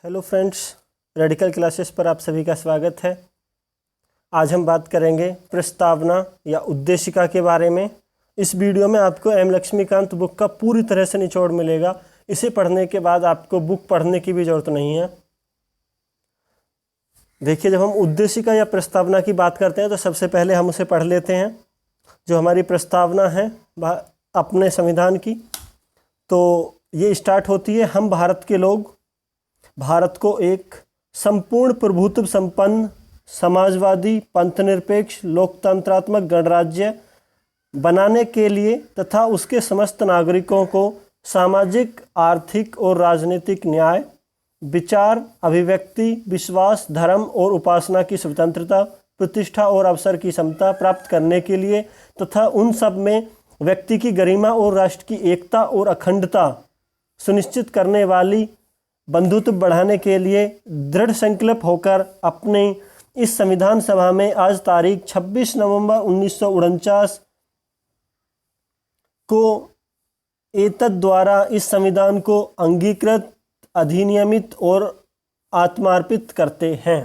Hello friends, radical classes पर आप सभी का स्वागत है। आज हम बात करेंगे प्रस्तावना या उद्देशिका के बारे में। इस वीडियो में आपको एम लक्ष्मीकांत बुक का पूरी तरह से निचोड़ मिलेगा। इसे पढ़ने के बाद आपको बुक पढ़ने की भी ज़रूरत नहीं है। देखिए, जब हम उद्देशिका या प्रस्तावना की बात करते हैं तो सबसे पहले हम उसे पढ़ लेते हैं। जो हमारी प्रस्तावना है अपने संविधान की, तो ये स्टार्ट होती है, हम भारत के लोग भारत को एक संपूर्ण प्रभुत्व संपन्न समाजवादी पंथनिरपेक्ष लोकतंत्रात्मक गणराज्य बनाने के लिए तथा उसके समस्त नागरिकों को सामाजिक, आर्थिक और राजनीतिक न्याय, विचार, अभिव्यक्ति, विश्वास, धर्म और उपासना की स्वतंत्रता, प्रतिष्ठा और अवसर की समता प्राप्त करने के लिए तथा उन सब में व्यक्ति की गरिमा और राष्ट्र की एकता और अखंडता सुनिश्चित करने वाली बंधुत्व बढ़ाने के लिए दृढ़ संकल्प होकर अपने इस संविधान सभा में आज तारीख 26 नवंबर 1949 को एतद द्वारा इस संविधान को अंगीकृत, अधिनियमित और आत्मार्पित करते हैं।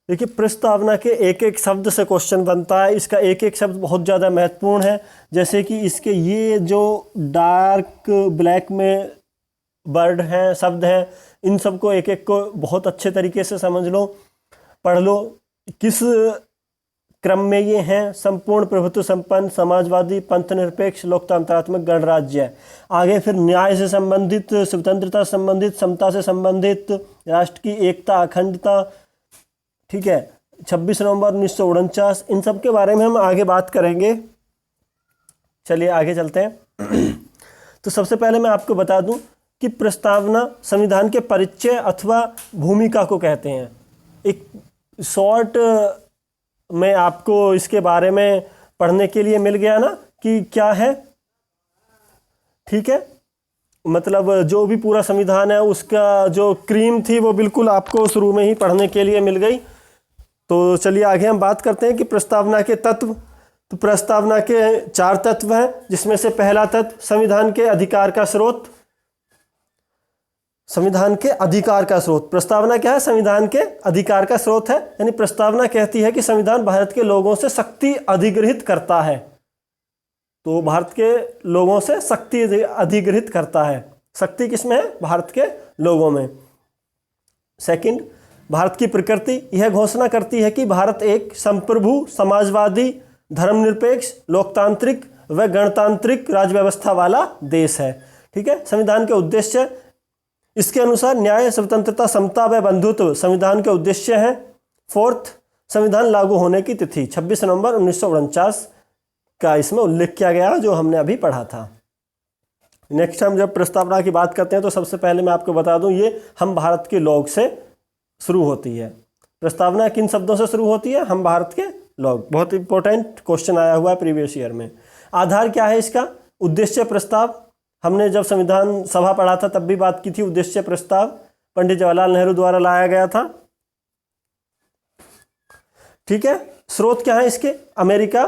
देखिए, प्रस्तावना के एक एक शब्द से क्वेश्चन बनता है। इसका एक एक शब्द बहुत ज़्यादा महत्वपूर्ण है। जैसे कि इसके ये जो डार्क ब्लैक में वर्ड हैं, शब्द हैं, इन सबको एक एक को बहुत अच्छे तरीके से समझ लो, पढ़ लो। किस क्रम में ये हैं? संपूर्ण प्रभुत्व संपन्न समाजवादी पंथनिरपेक्ष लोकतंत्रात्मक गणराज्य। आगे फिर न्याय से संबंधित, स्वतंत्रता से संबंधित, समता से संबंधित, राष्ट्र की एकता, अखंडता, ठीक है, 26 नवंबर 1949, इन सब के बारे में हम आगे बात करेंगे। चलिए आगे चलते हैं। तो सबसे पहले मैं आपको बता दूं कि प्रस्तावना संविधान के परिचय अथवा भूमिका को कहते हैं। एक शॉर्ट में आपको इसके बारे में पढ़ने के लिए मिल गया ना कि क्या है, ठीक है। मतलब जो भी पूरा संविधान है उसका जो क्रीम थी वो बिल्कुल आपको शुरू में ही पढ़ने के लिए मिल गई। तो चलिए आगे हम बात करते हैं कि प्रस्तावना के तत्व। तो प्रस्तावना के 4 तत्व हैं, जिसमें से पहला तत्व संविधान के अधिकार का स्रोत। संविधान के अधिकार का स्रोत, प्रस्तावना क्या है? संविधान के अधिकार का स्रोत है। यानी प्रस्तावना कहती है कि संविधान भारत के लोगों से शक्ति अधिग्रहित करता है। तो भारत के लोगों से शक्ति अधिग्रहित करता है। शक्ति किसमें है? भारत के लोगों में। सेकंड, भारत की प्रकृति यह घोषणा करती है कि भारत एक संप्रभु, समाजवादी, धर्मनिरपेक्ष, लोकतांत्रिक व गणतांत्रिक राज्य व्यवस्था वाला देश है। ठीक है। संविधान के उद्देश्य, इसके अनुसार न्याय, स्वतंत्रता, समता व बंधुत्व संविधान के उद्देश्य हैं। फोर्थ, संविधान लागू होने की तिथि 26 नवंबर 1949 का इसमें उल्लेख किया गया, जो हमने अभी पढ़ा था। नेक्स्ट हम जब प्रस्तावना की बात करते हैं तो सबसे पहले मैं आपको बता दूं, ये हम भारत के लोग से शुरू होती है। प्रस्तावना किन शब्दों से शुरू होती है? हम भारत के लोग। बहुत इंपॉर्टेंट क्वेश्चन आया हुआ है प्रीवियस ईयर में। आधार क्या है इसका? उद्देश्य प्रस्ताव। हमने जब संविधान सभा पढ़ा था तब भी बात की थी। उद्देश्य प्रस्ताव पंडित जवाहरलाल नेहरू द्वारा लाया गया था। ठीक है। स्रोत क्या है इसके? अमेरिका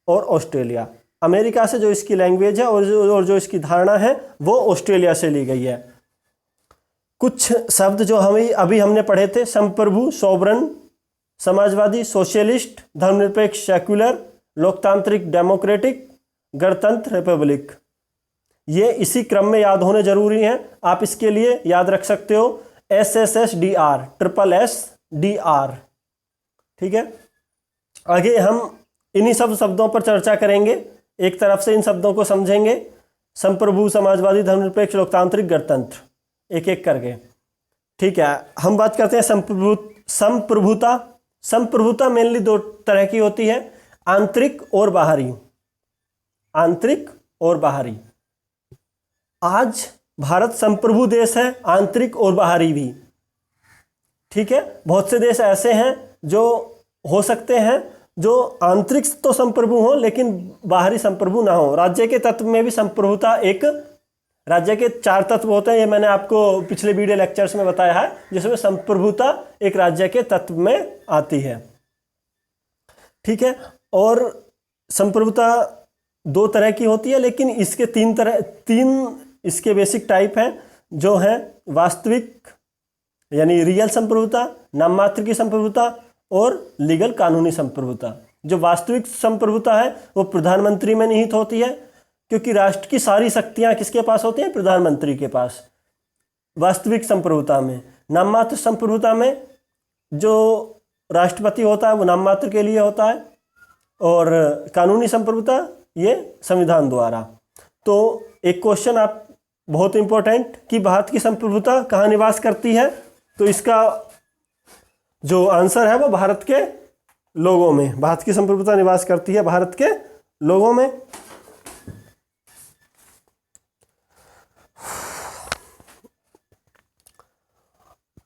और ऑस्ट्रेलिया। अमेरिका से जो इसकी लैंग्वेज है और जो इसकी धारणा है वो ऑस्ट्रेलिया से ली गई है। कुछ शब्द जो अभी हमने पढ़े थे, संप्रभु, सोवरन, समाजवादी, सोशलिस्ट, धर्मनिरपेक्ष, सेक्युलर, लोकतांत्रिक, डेमोक्रेटिक, गणतंत्र, रिपब्लिक, ये इसी क्रम में याद होने जरूरी हैं। आप इसके लिए याद रख सकते हो SSSDR, SSSDR। ठीक है। आगे हम इन्हीं सब शब्दों पर चर्चा करेंगे, एक तरफ से इन शब्दों को समझेंगे। संप्रभु, समाजवादी, धर्मनिरपेक्ष, लोकतांत्रिक, गणतंत्र, एक एक करके। ठीक है। हम बात करते हैं संप्रभुता। संप्रभुता मेनली 2 तरह की होती है, आंतरिक और बाहरी। आंतरिक और बाहरी। आज भारत संप्रभु देश है, आंतरिक और बाहरी भी। ठीक है। बहुत से देश ऐसे हैं जो हो सकते हैं जो आंतरिक तो संप्रभु हो लेकिन बाहरी संप्रभु ना हो। राज्य के तत्व में भी संप्रभुता, एक राज्य के 4 तत्व होते हैं, ये मैंने आपको पिछले वीडियो लेक्चर्स में बताया है, जिसमें संप्रभुता एक राज्य के तत्व में आती है। ठीक है। और संप्रभुता 2 तरह की होती है, लेकिन इसके 3 इसके बेसिक टाइप हैं। जो है वास्तविक यानी रियल संप्रभुता, नाम मात्र की संप्रभुता और लीगल कानूनी संप्रभुता। जो वास्तविक संप्रभुता है वो प्रधानमंत्री में निहित होती है, क्योंकि राष्ट्र की सारी शक्तियां किसके पास होती हैं? प्रधानमंत्री के पास। वास्तविक संप्रभुता में, नाम मात्र संप्रभुता में जो राष्ट्रपति होता है वो नाम मात्र के लिए होता है, और कानूनी संप्रभुता ये संविधान द्वारा। तो एक क्वेश्चन आप बहुत इंपॉर्टेंट कि भारत की संप्रभुता कहाँ निवास करती है, तो इसका जो आंसर है वो भारत के लोगों में। भारत की संप्रभुता निवास करती है भारत के लोगों में।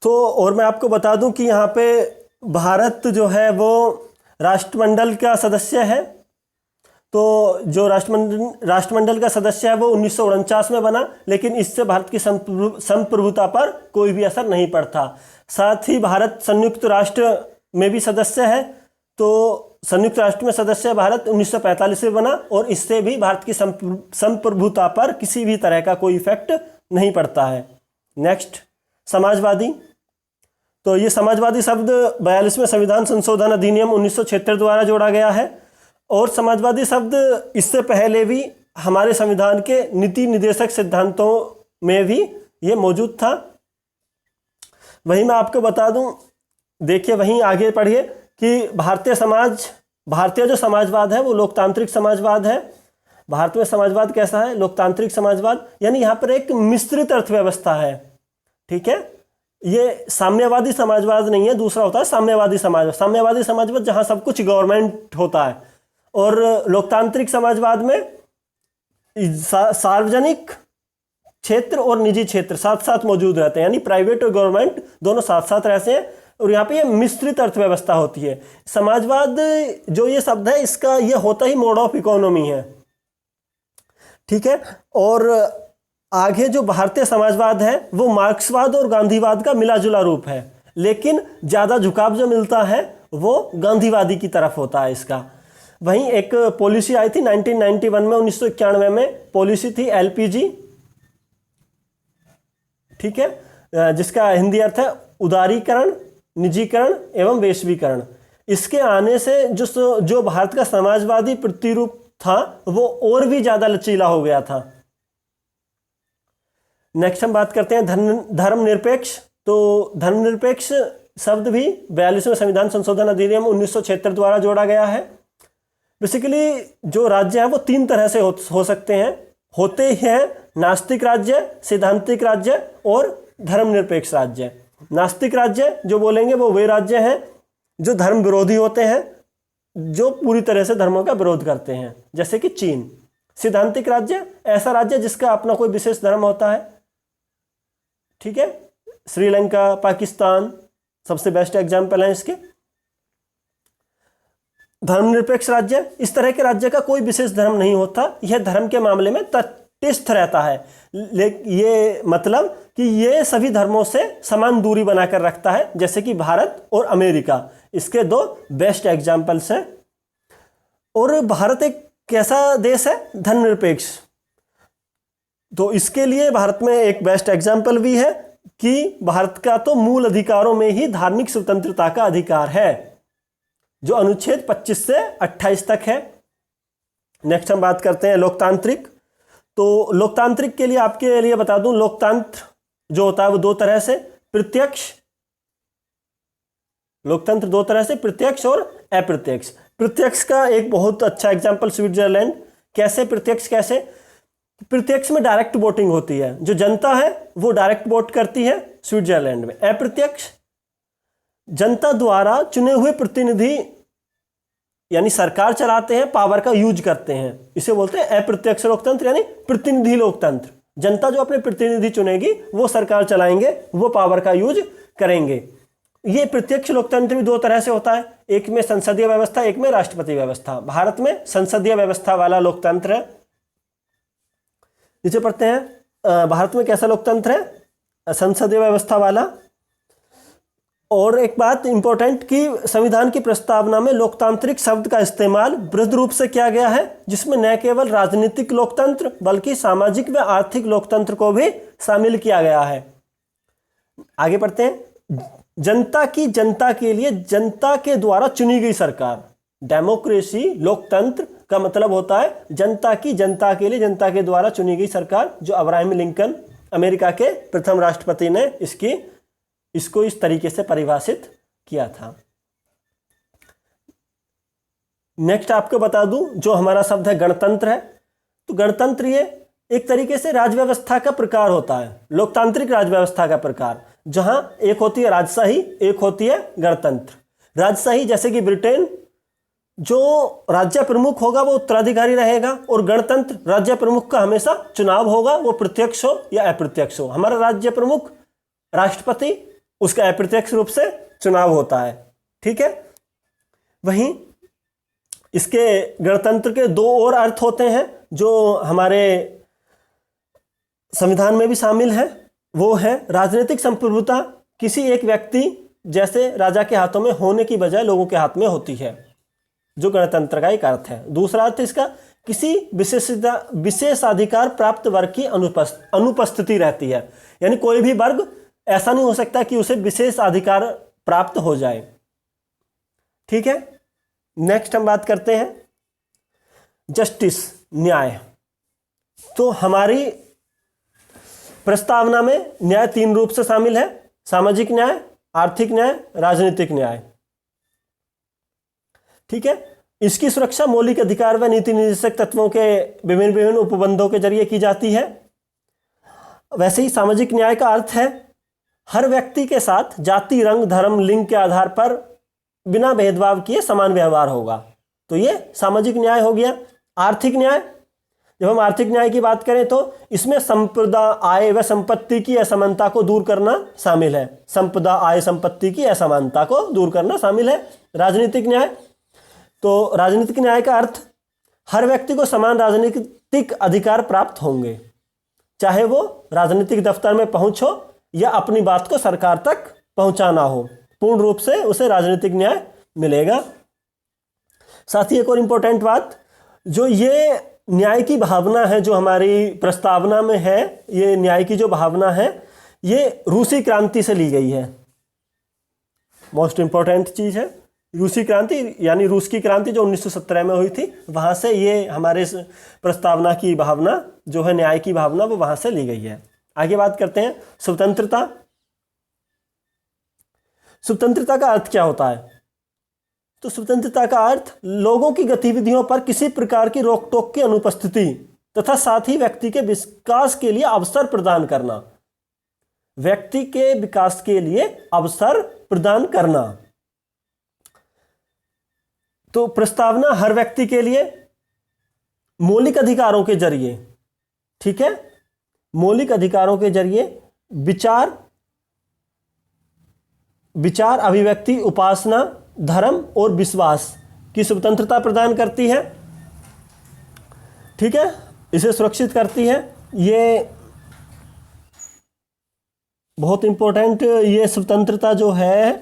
तो और मैं आपको बता दूं कि यहाँ पे भारत जो है वो राष्ट्रमंडल का सदस्य है। तो जो राष्ट्रमंडल का सदस्य है वो 1949 में बना, लेकिन इससे भारत की संप्रभुता पर कोई भी असर नहीं पड़ता। साथ ही भारत संयुक्त राष्ट्र में भी सदस्य है। तो संयुक्त राष्ट्र में सदस्य भारत 1945 में बना, और इससे भी भारत की संप्रभुता पर किसी भी तरह का कोई इफेक्ट नहीं पड़ता है। नेक्स्ट, समाजवादी। तो ये समाजवादी शब्द 42वें संविधान संशोधन अधिनियम 1976 द्वारा जोड़ा गया है, और समाजवादी शब्द इससे पहले भी हमारे संविधान के नीति निर्देशक सिद्धांतों में भी ये मौजूद था। वहीं मैं आपको बता दूं, देखिए वहीं आगे पढ़िए कि भारतीय जो समाजवाद है वो लोकतांत्रिक समाजवाद है। भारत में समाजवाद कैसा है? लोकतांत्रिक समाजवाद, यानी यहाँ पर एक मिश्रित अर्थव्यवस्था है। ठीक है, ये साम्यवादी समाजवाद नहीं है, दूसरा होता है साम्यवादी समाजवाद। साम्यवादी समाजवाद जहाँ सब कुछ गवर्नमेंट होता है, और लोकतांत्रिक समाजवाद में सार्वजनिक क्षेत्र और निजी क्षेत्र साथ साथ मौजूद रहते हैं, यानी प्राइवेट और गवर्नमेंट दोनों साथ साथ रहते हैं, और यहाँ पे ये मिश्रित अर्थव्यवस्था होती है। समाजवाद जो ये शब्द है इसका ये होता ही मोड ऑफ इकोनॉमी है। ठीक है, और आगे जो भारतीय समाजवाद है वो मार्क्सवाद और गांधीवाद का मिला जुला रूप है, लेकिन ज़्यादा झुकाव जो मिलता है वो गांधीवादी की तरफ होता है इसका। वहीं एक पॉलिसी आई थी 1991 में, 1991 में पॉलिसी थी LPG। ठीक है, जिसका हिंदी अर्थ है उदारीकरण, निजीकरण एवं वैश्वीकरण। इसके आने से जो भारत का समाजवादी प्रतिरूप था वो और भी ज़्यादा लचीला हो गया था। नेक्स्ट हम बात करते हैं धर्मनिरपेक्ष। तो धर्मनिरपेक्ष शब्द भी 42वें संविधान संशोधन अधिनियम 1976 द्वारा जोड़ा गया है। बेसिकली जो राज्य है वो तीन तरह से हो सकते हैं, होते हैं नास्तिक राज्य, सिद्धांतिक राज्य और धर्मनिरपेक्ष राज्य। नास्तिक राज्य जो बोलेंगे वो वे राज्य हैं जो धर्म विरोधी होते हैं, जो पूरी तरह से धर्मों का विरोध करते हैं, जैसे कि चीन। सिद्धांतिक राज्य ऐसा राज्य जिसका अपना कोई विशेष धर्म होता है। ठीक है, श्रीलंका, पाकिस्तान सबसे बेस्ट एग्जाम्पल है इसके। धर्मनिरपेक्ष राज्य, इस तरह के राज्य का कोई विशेष धर्म नहीं होता, यह धर्म के मामले में तटस्थ रहता है। ये मतलब कि ये सभी धर्मों से समान दूरी बनाकर रखता है, जैसे कि भारत और अमेरिका इसके दो बेस्ट एग्जाम्पल्स हैं। और भारत एक कैसा देश है? धर्मनिरपेक्ष। तो इसके लिए भारत में एक बेस्ट एग्जाम्पल भी है कि भारत का तो मूल अधिकारों में ही धार्मिक स्वतंत्रता का अधिकार है, जो अनुच्छेद 25 से 28 तक है। नेक्स्ट हम बात करते हैं लोकतांत्रिक। तो लोकतांत्रिक के लिए आपके लिए बता दूं, लोकतंत्र जो होता है वो दो तरह से, प्रत्यक्ष। लोकतंत्र दो तरह से, प्रत्यक्ष और अप्रत्यक्ष। प्रत्यक्ष का एक बहुत अच्छा एग्जांपल स्विट्जरलैंड। कैसे प्रत्यक्ष? कैसे? प्रत्यक्ष में डायरेक्ट वोटिंग होती है, जो जनता है वो डायरेक्ट वोट करती है स्विट्जरलैंड में। अप्रत्यक्ष, जनता द्वारा चुने हुए प्रतिनिधि यानी सरकार चलाते हैं, पावर का यूज करते हैं, इसे बोलते हैं अप्रत्यक्ष लोकतंत्र यानी प्रतिनिधि लोकतंत्र। जनता जो अपने प्रतिनिधि चुनेगी वो सरकार चलाएंगे, वो पावर का यूज करेंगे। ये प्रत्यक्ष लोकतंत्र भी दो तरह से होता है, एक में संसदीय व्यवस्था, एक में राष्ट्रपति व्यवस्था। भारत में संसदीय व्यवस्था वाला लोकतंत्र है। नीचे पढ़ते हैं भारत में कैसा लोकतंत्र है? संसदीय व्यवस्था वाला। और एक बात इंपॉर्टेंट कि संविधान की प्रस्तावना में लोकतांत्रिक शब्द का इस्तेमाल वृहद रूप से किया गया है, जिसमें न केवल राजनीतिक लोकतंत्र बल्कि सामाजिक व आर्थिक लोकतंत्र को भी शामिल किया गया है। आगे पढ़ते हैं। जनता की जनता के लिए जनता के द्वारा चुनी गई सरकार। डेमोक्रेसी, लोकतंत्र का मतलब होता है जनता की जनता के लिए जनता के द्वारा चुनी गई सरकार, जो अब्राहम लिंकन अमेरिका के प्रथम राष्ट्रपति ने इसको इस तरीके से परिभाषित किया था। नेक्स्ट आपको बता दूं, जो हमारा शब्द है गणतंत्र है, तो गणतंत्र ये एक तरीके से राजव्यवस्था का प्रकार होता है, लोकतांत्रिक राजव्यवस्था का प्रकार, जहां एक होती है राजशाही, एक होती है गणतंत्र। राजशाही जैसे कि ब्रिटेन, जो राज्य प्रमुख होगा वो उत्तराधिकारी रहेगा, और गणतंत्र राज्य प्रमुख का हमेशा चुनाव होगा, वो प्रत्यक्ष हो या अप्रत्यक्ष हो। हमारा राज्य प्रमुख राष्ट्रपति, उसका अप्रत्यक्ष रूप से चुनाव होता है। ठीक है। वहीं इसके गणतंत्र के दो और अर्थ होते हैं जो हमारे संविधान में भी शामिल है। वो है राजनीतिक संप्रभुता, किसी एक व्यक्ति जैसे राजा के हाथों में होने की बजाय लोगों के हाथ में होती है, जो गणतंत्र का एक अर्थ है। दूसरा अर्थ इसका किसी विशेषाधिकार प्राप्त वर्ग की अनुपस्थिति रहती है, यानी कोई भी वर्ग ऐसा नहीं हो सकता कि उसे विशेष अधिकार प्राप्त हो जाए। ठीक है। नेक्स्ट हम बात करते हैं जस्टिस, न्याय। तो हमारी प्रस्तावना में न्याय 3 रूप से शामिल है: सामाजिक न्याय, आर्थिक न्याय, राजनीतिक न्याय। ठीक है। इसकी सुरक्षा मौलिक अधिकार व नीति निर्देशक तत्वों के विभिन्न उपबंधों के जरिए की जाती है। वैसे ही सामाजिक न्याय का अर्थ है हर व्यक्ति के साथ जाति, रंग, धर्म, लिंग के आधार पर बिना भेदभाव किए समान व्यवहार होगा, तो ये सामाजिक न्याय हो गया। आर्थिक न्याय, जब हम आर्थिक न्याय की बात करें तो इसमें संपदा, आय व संपत्ति की असमानता को दूर करना शामिल है। संपदा, आय, संपत्ति की असमानता को दूर करना शामिल है। राजनीतिक न्याय, तो राजनीतिक न्याय का अर्थ हर व्यक्ति को समान राजनीतिक अधिकार प्राप्त होंगे, चाहे वो राजनीतिक दफ्तर में पहुंच हो या अपनी बात को सरकार तक पहुंचाना हो, पूर्ण रूप से उसे राजनीतिक न्याय मिलेगा। साथ ही एक और इंपॉर्टेंट बात, जो ये न्याय की भावना है जो हमारी प्रस्तावना में है, ये न्याय की जो भावना है ये रूसी क्रांति से ली गई है। मोस्ट इंपॉर्टेंट चीज है रूसी क्रांति, यानी रूस की क्रांति जो 1917 में हुई थी, वहां से ये हमारे प्रस्तावना की भावना जो है, न्याय की भावना, वो वहां से ली गई है। आगे बात करते हैं स्वतंत्रता। स्वतंत्रता का अर्थ क्या होता है? तो स्वतंत्रता का अर्थ लोगों की गतिविधियों पर किसी प्रकार की रोक टोक की अनुपस्थिति तथा साथ ही व्यक्ति के विकास के लिए अवसर प्रदान करना। व्यक्ति के विकास के लिए अवसर प्रदान करना। तो प्रस्तावना हर व्यक्ति के लिए मौलिक अधिकारों के जरिए, ठीक है, मौलिक अधिकारों के जरिए विचार, अभिव्यक्ति, उपासना, धर्म और विश्वास की स्वतंत्रता प्रदान करती है। ठीक है, इसे सुरक्षित करती है। ये बहुत इंपॉर्टेंट, ये स्वतंत्रता जो है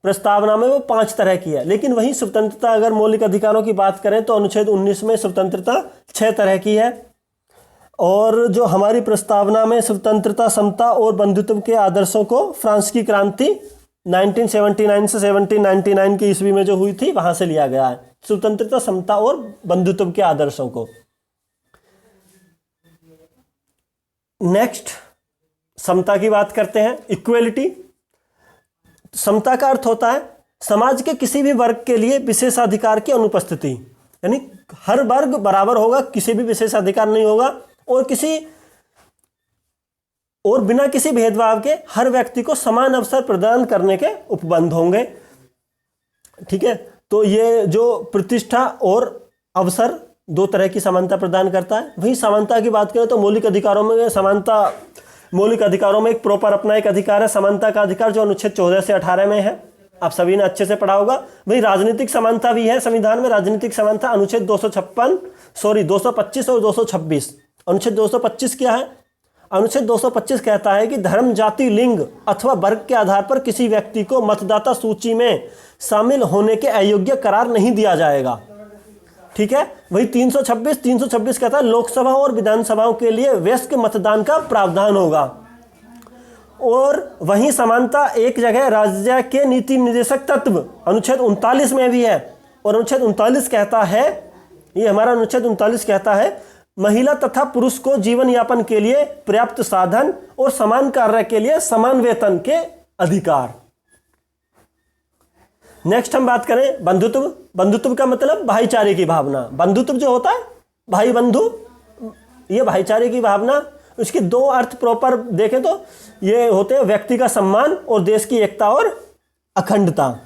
प्रस्तावना में वो 5 तरह की है, लेकिन वही स्वतंत्रता अगर मौलिक अधिकारों की बात करें तो अनुच्छेद 19 में स्वतंत्रता 6 तरह की है। और जो हमारी प्रस्तावना में स्वतंत्रता, समता और बंधुत्व के आदर्शों को फ्रांस की क्रांति 1979 से 1799 की ईस्वी में जो हुई थी वहां से लिया गया है, स्वतंत्रता, समता और बंधुत्व के आदर्शों को। नेक्स्ट समता की बात करते हैं, इक्वलिटी। समता का अर्थ होता है समाज के किसी भी वर्ग के लिए विशेषाधिकार की अनुपस्थिति, यानी हर वर्ग बराबर होगा, किसी भी विशेषाधिकार नहीं होगा, और बिना किसी भेदभाव के हर व्यक्ति को समान अवसर प्रदान करने के उपबंध होंगे। ठीक है, तो ये जो प्रतिष्ठा और अवसर 2 तरह की समानता प्रदान करता है। वहीं समानता की बात करें तो मौलिक अधिकारों में समानता, मौलिक अधिकारों में एक प्रॉपर अपना एक अधिकार है समानता का अधिकार, जो अनुच्छेद 14 से 18 में है, आप सभी ने अच्छे से पढ़ा होगा। वहीं राजनीतिक समानता भी है संविधान में, राजनीतिक समानता अनुच्छेद 225 और 226। अनुच्छेद 225 क्या है? अनुच्छेद 225 कहता है कि धर्म, जाति, लिंग अथवा वर्ग के आधार पर किसी व्यक्ति को मतदाता सूची में शामिल होने के अयोग्य करार नहीं दिया जाएगा। ठीक है, वही 326 कहता है लोकसभा और विधानसभाओं के लिए वयस्क मतदान का प्रावधान होगा। और वहीं समानता एक जगह राज्य के नीति निर्देशक तत्व अनुच्छेद 39 में भी है। और अनुच्छेद 39 कहता है, ये हमारा अनुच्छेद 39 कहता है, महिला तथा पुरुष को जीवन यापन के लिए पर्याप्त साधन और समान कार्य के लिए समान वेतन के अधिकार। नेक्स्ट हम बात करें बंधुत्व। बंधुत्व का मतलब भाईचारे की भावना। बंधुत्व जो होता है, भाई बंधु, ये भाईचारे की भावना। उसके दो अर्थ प्रॉपर देखें तो ये होते हैं व्यक्ति का सम्मान और देश की एकता और अखंडता।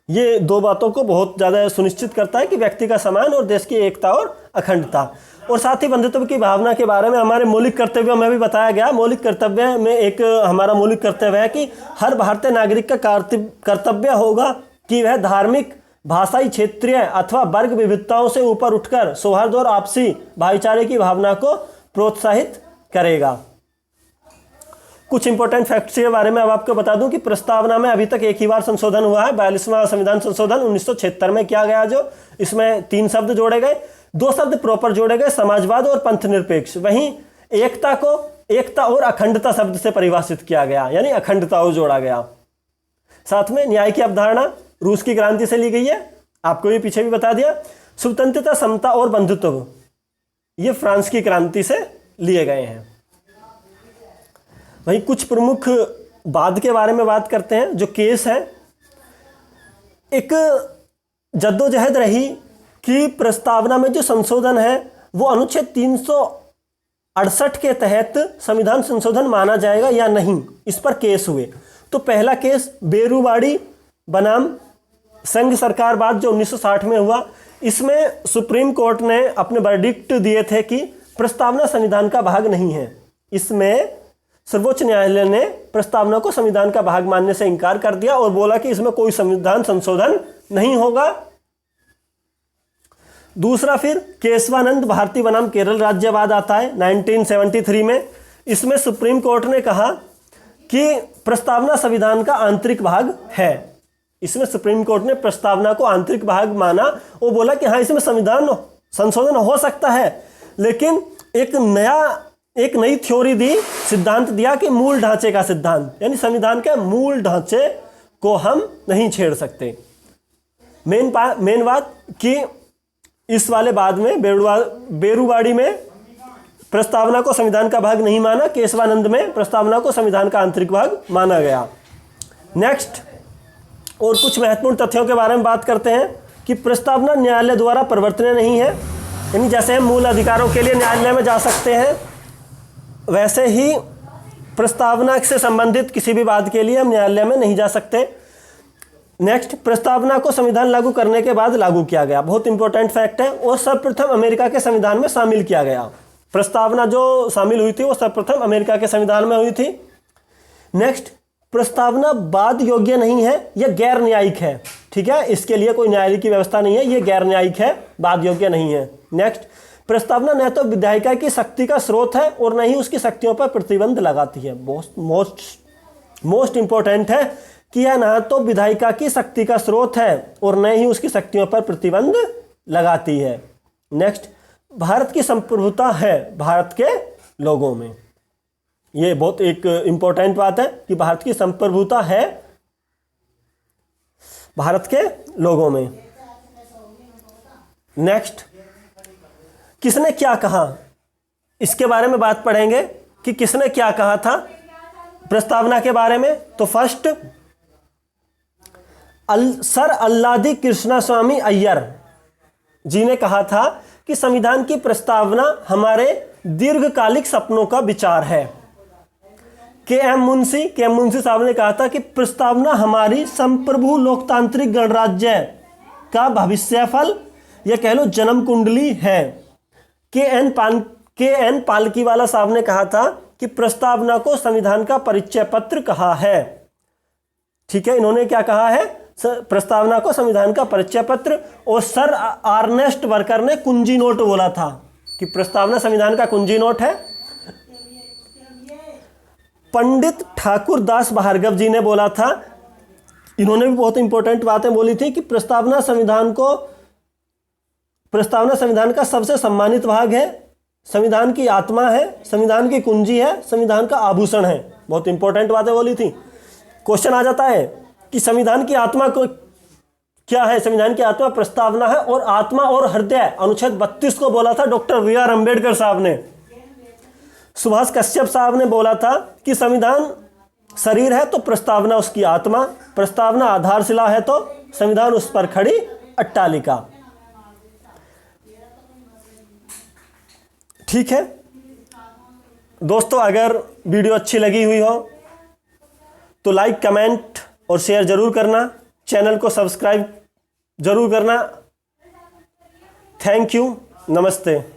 ये दो बातों को बहुत ज़्यादा सुनिश्चित करता है कि व्यक्ति का सम्मान और देश की एकता और अखंडता। और साथ ही बंधुत्व की भावना के बारे में हमारे मौलिक कर्तव्यों में भी बताया गया। मौलिक कर्तव्य में एक हमारा मौलिक कर्तव्य है कि हर भारतीय नागरिक का कर्तव्य होगा कि वह धार्मिक, भाषाई, क्षेत्रीय अथवा वर्ग विविधताओं से ऊपर उठकर सौहार्द और आपसी भाईचारे की भावना को प्रोत्साहित करेगा। कुछ इंपॉर्टेंट फैक्ट्स के बारे में अब आपको बता दूं कि प्रस्तावना में अभी तक एक ही बार संशोधन हुआ है। 42वां संविधान संशोधन 1976 में किया गया, जो इसमें 3 शब्द जोड़े गए, 2 शब्द प्रॉपर जोड़े गए, समाजवाद और पंथ निरपेक्ष। वहीं एकता को एकता और अखंडता शब्द से परिभाषित किया गया, यानी अखंडता को जोड़ा गया। साथ में न्याय की अवधारणा रूस की क्रांति से ली गई है, आपको ये पीछे भी बता दिया। स्वतंत्रता, समता और बंधुत्व ये फ्रांस की क्रांति से लिए गए हैं। वहीं कुछ प्रमुख वाद के बारे में बात करते हैं। जो केस है, एक जद्दोजहद रही कि प्रस्तावना में जो संशोधन है वो अनुच्छेद 368 के तहत संविधान संशोधन माना जाएगा या नहीं, इस पर केस हुए। तो पहला केस बेरूवाड़ी बनाम संघ सरकार बाद जो 1960 में हुआ, इसमें सुप्रीम कोर्ट ने अपने वर्डिक्ट दिए थे कि प्रस्तावना संविधान का भाग नहीं है। इसमें सर्वोच्च न्यायालय ने प्रस्तावना को संविधान का भाग मानने से इनकार कर दिया और बोला कि इसमें कोई संविधान संशोधन नहीं होगा। दूसरा फिर केशवानंद भारती बनाम केरल राज्यवाद आता है 1973 में। इसमें सुप्रीम कोर्ट ने कहा कि प्रस्तावना संविधान का आंतरिक भाग है। इसमें सुप्रीम कोर्ट ने प्रस्तावना को आंतरिक भाग माना और बोला कि हाँ, इसमें संविधान संशोधन हो सकता है, लेकिन एक नई थ्योरी दी, सिद्धांत दिया कि मूल ढांचे का सिद्धांत, यानी संविधान के मूल ढांचे को हम नहीं छेड़ सकते। मेन बात कि इस वाले बाद में बेरूवाड़ी में प्रस्तावना को संविधान का भाग नहीं माना, केशवानंद में प्रस्तावना को संविधान का आंतरिक भाग माना गया। नेक्स्ट और कुछ महत्वपूर्ण तथ्यों के बारे में बात करते हैं कि प्रस्तावना न्यायालय द्वारा परिवर्तनीय नहीं है, यानी जैसे हम मूल अधिकारों के लिए न्यायालय में जा सकते हैं, वैसे ही प्रस्तावना से संबंधित किसी भी बात के लिए हम न्यायालय में नहीं जा सकते। नेक्स्ट, प्रस्तावना को संविधान लागू करने के बाद लागू किया गया, बहुत इंपॉर्टेंट फैक्ट है, और सर्वप्रथम अमेरिका के संविधान में शामिल किया गया। प्रस्तावना जो शामिल हुई थी वो सर्वप्रथम अमेरिका के संविधान में हुई थी। नेक्स्ट, प्रस्तावना वाद योग्य नहीं है, यह गैर न्यायिक है। ठीक है, इसके लिए कोई न्यायालय की व्यवस्था नहीं है, यह गैर न्यायिक है, वाद योग्य नहीं है। नेक्स्ट, प्रस्तावना न तो विधायिका की शक्ति का स्रोत है और न ही उसकी शक्तियों पर प्रतिबंध लगाती है। मोस्ट इंपॉर्टेंट है कि यह न तो विधायिका की शक्ति का स्रोत है और न ही उसकी शक्तियों पर प्रतिबंध लगाती है। नेक्स्ट, भारत की संप्रभुता है भारत के लोगों में। ये बहुत एक इंपॉर्टेंट बात है कि भारत की संप्रभुता है भारत के लोगों में। नेक्स्ट, किसने क्या कहा, इसके बारे में बात पढ़ेंगे कि किसने क्या कहा था प्रस्तावना के बारे में। तो फर्स्ट, सर अल्लादी कृष्णास्वामी अय्यर जी ने कहा था कि संविधान की प्रस्तावना हमारे दीर्घकालिक सपनों का विचार है। के.एम. मुंशी साहब ने कहा था कि प्रस्तावना हमारी संप्रभु लोकतांत्रिक गणराज्य का भविष्यफल या कह लो जन्म कुंडली है। के.एन. पालकीवाला साहब ने कहा था कि प्रस्तावना को संविधान का परिचय पत्र कहा है। ठीक है, इन्होंने क्या कहा है, प्रस्तावना को संविधान का परिचय पत्र। और सर आर्नेस्ट वर्कर ने कुंजी नोट बोला था कि प्रस्तावना संविधान का कुंजी नोट है। पंडित ठाकुर दास भार्गव जी ने बोला था, इन्होंने भी बहुत इंपॉर्टेंट बातें बोली थी कि प्रस्तावना संविधान का सबसे सम्मानित भाग है, संविधान की आत्मा है, संविधान की कुंजी है, संविधान का आभूषण है। बहुत इंपॉर्टेंट बातें बोली थी। क्वेश्चन आ जाता है कि संविधान की आत्मा को क्या है। संविधान की आत्मा प्रस्तावना है और आत्मा और हृदय, अनुच्छेद 32 को बोला था डॉक्टर बी.आर. अम्बेडकर साहब ने। सुभाष कश्यप साहब ने बोला था कि संविधान शरीर है तो प्रस्तावना उसकी आत्मा, प्रस्तावना आधारशिला है तो संविधान उस पर खड़ी अट्टालिका। ठीक है दोस्तों, अगर वीडियो अच्छी लगी हुई हो तो लाइक, कमेंट और शेयर जरूर करना। चैनल को सब्सक्राइब जरूर करना। थैंक यू, नमस्ते।